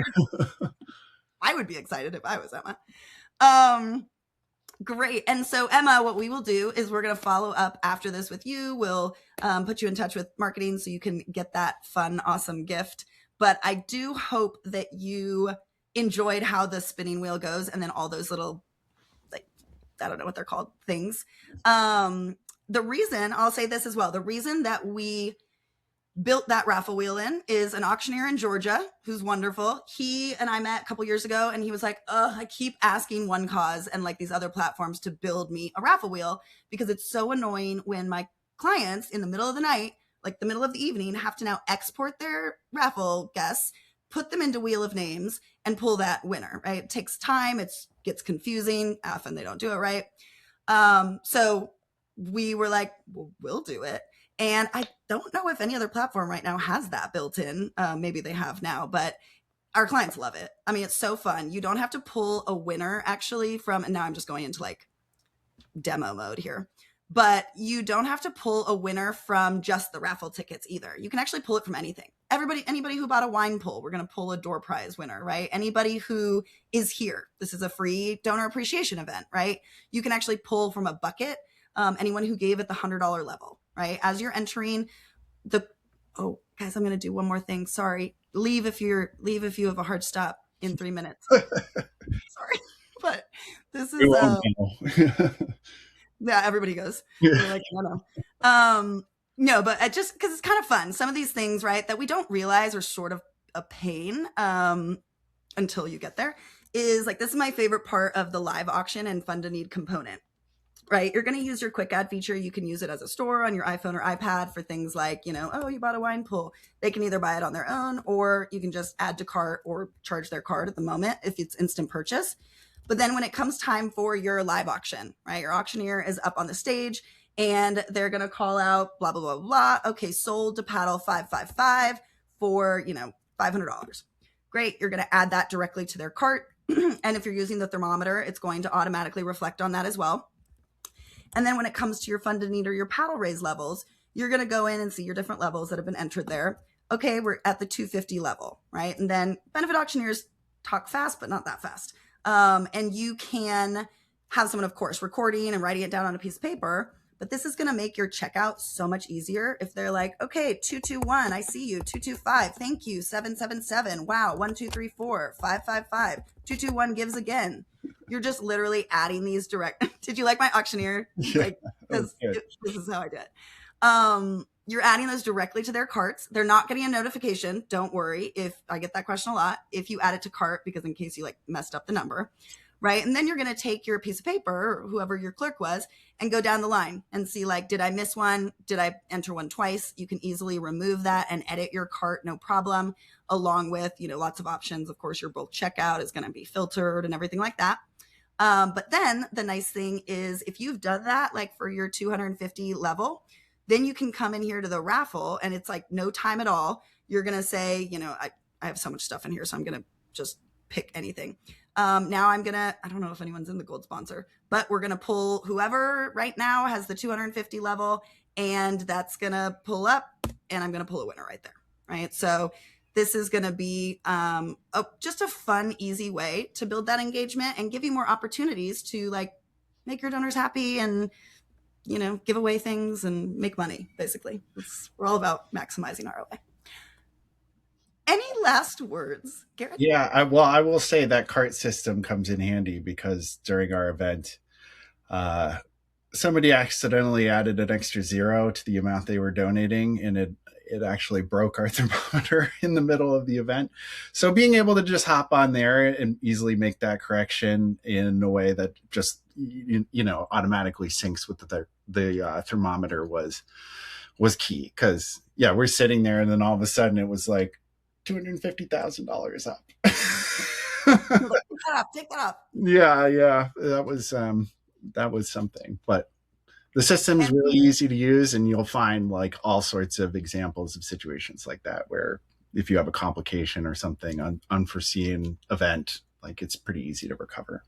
I would be excited if I was Emma. Great. And so, Emma, what we will do is we're going to follow up after this with you. We'll put you in touch with marketing so you can get that fun, awesome gift. But I do hope that you enjoyed how the spinning wheel goes and then all those little, like, I don't know what they're called, things. The reason, I'll say this as well, the reason that we built that raffle wheel in is an auctioneer in Georgia who's wonderful. He and I met a couple years ago and he was like, I keep asking One Cause and like these other platforms to build me a raffle wheel because it's so annoying when my clients in the middle of the night, like the middle of the evening, have to now export their raffle guests, put them into Wheel of Names and pull that winner, right? It takes time. It gets confusing. Often they don't do it right. So we were like, well, we'll do it. And I don't know if any other platform right now has that built in. Maybe they have now, but our clients love it. I mean, it's so fun. You don't have to pull a winner actually from, and now I'm just going into like demo mode here, but you don't have to pull a winner from just the raffle tickets either. You can actually pull it from anything. Anybody who bought a wine pull, we're going to pull a door prize winner, right? Anybody who is here, this is a free donor appreciation event, right? You can actually pull from a bucket. Anyone who gave at the $100 level, right? As you're entering guys, I'm going to do one more thing. Sorry. Leave if you have a hard stop in 3 minutes. Sorry. But this is, yeah, everybody goes. They're like, no. No, but just because it's kind of fun. Some of these things, right, that we don't realize are sort of a pain until you get there is like, this is my favorite part of the live auction and fund to need component. Right. You're going to use your quick add feature. You can use it as a store on your iPhone or iPad for things like, you bought a wine pull. They can either buy it on their own or you can just add to cart or charge their card at the moment if it's instant purchase. But then when it comes time for your live auction, right, your auctioneer is up on the stage and they're going to call out blah, blah, blah, blah. Okay, sold to paddle 555 for, $500. Great. You're going to add that directly to their cart. And if you're using the thermometer, it's going to automatically reflect on that as well. And then when it comes to your fund to need or your paddle raise levels, you're going to go in and see your different levels that have been entered there. Okay, we're at the 250 level, right? And then benefit auctioneers talk fast, but not that fast. And you can have someone, of course, recording and writing it down on a piece of paper, but this is going to make your checkout so much easier. If they're like, okay, 221, I see you, 225, thank you, 777, wow, 1234, 555, 221 gives again. You're just literally adding these direct. Did you like my auctioneer? Like, this is how I did it. You're adding those directly to their carts. They're not getting a notification. Don't worry. If I get that question a lot, if you add it to cart, because in case you like messed up the number, right? And then you're going to take your piece of paper, or whoever your clerk was, and go down the line and see like, did I miss one? Did I enter one twice? You can easily remove that and edit your cart, no problem. Along with, lots of options. Of course, your bulk checkout is going to be filtered and everything like that. But then the nice thing is if you've done that, like for your 250 level, then you can come in here to the raffle and it's like no time at all. You're going to say, I have so much stuff in here, so I'm going to just pick anything. Now I don't know if anyone's in the gold sponsor, but we're going to pull whoever right now has the 250 level and that's going to pull up and I'm going to pull a winner right there. Right. So this is going to be just a fun, easy way to build that engagement and give you more opportunities to like make your donors happy and, give away things and make money. Basically, we're all about maximizing ROI. Any last words, Garrett? Yeah, I will say that cart system comes in handy because during our event, uh, somebody accidentally added an extra zero to the amount they were donating, and it actually broke our thermometer in the middle of the event. So being able to just hop on there and easily make that correction in a way that just automatically syncs with the thermometer was key. Because yeah, we're sitting there, and then all of a sudden it was like $250,000 up. You're like, take that off. Yeah, that was something. But the system's And really easy to use, and you'll find like all sorts of examples of situations like that where if you have a complication or something, unforeseen event, like it's pretty easy to recover.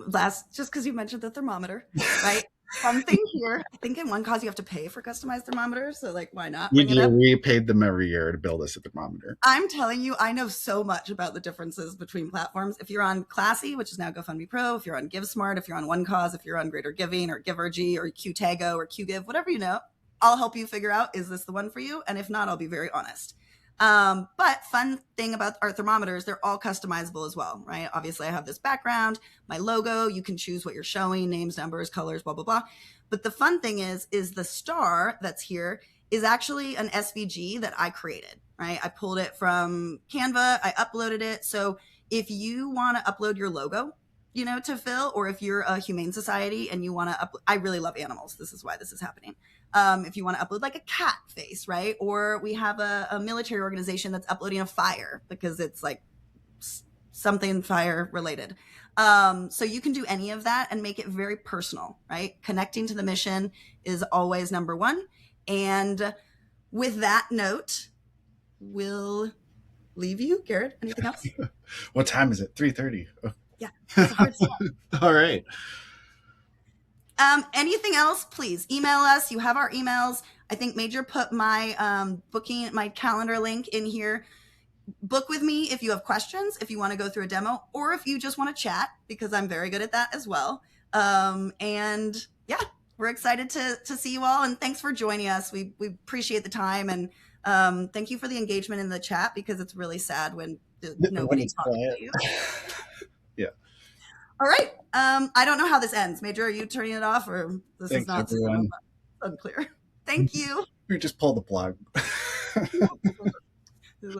last, just because you mentioned the thermometer, right? Fun thing here, I think in one cause you have to pay for customized thermometers, so like, why not We bring it do. up? We paid them every year to build us a thermometer. I'm telling you, I know so much about the differences between platforms. If you're on Classy, which is now GoFundMe Pro, if you're on GiveSmart, if you're on One Cause, if you're on Greater Giving or Givergy or QTago or QGive, whatever you know, I'll help you figure out, is this the one for you? And if not, I'll be very honest. But fun thing about our thermometers, they're all customizable as well, right? Obviously, I have this background, my logo. You can choose what you're showing, names, numbers, colors, blah, blah, blah. But the fun thing is the star that's here is actually an SVG that I created, right? I pulled it from Canva, I uploaded it. So if you want to upload your logo, to Phil, or if you're a humane society and you want to I really love animals. This is why this is happening. If you want to upload like a cat face, right? Or we have a military organization that's uploading a fire because it's like something fire related. So you can do any of that and make it very personal, right? Connecting to the mission is always number one. And with that note, we'll leave you. Garrett, anything else? What time is it? 3:30. Oh. Yeah, it's a hard stop. All right. Anything else, please email us. You have our emails. I think Major put my booking, my calendar link in here. Book with me if you have questions, if you want to go through a demo, or if you just want to chat, because I'm very good at that as well. And yeah, we're excited to see you all, and thanks for joining us. We appreciate the time, and thank you for the engagement in the chat, because it's really sad when nobody talks to you. Yeah. All right. I don't know how this ends. Major, are you turning it off, or this Thanks, is not everyone. unclear? Thank you. We just pull the plug.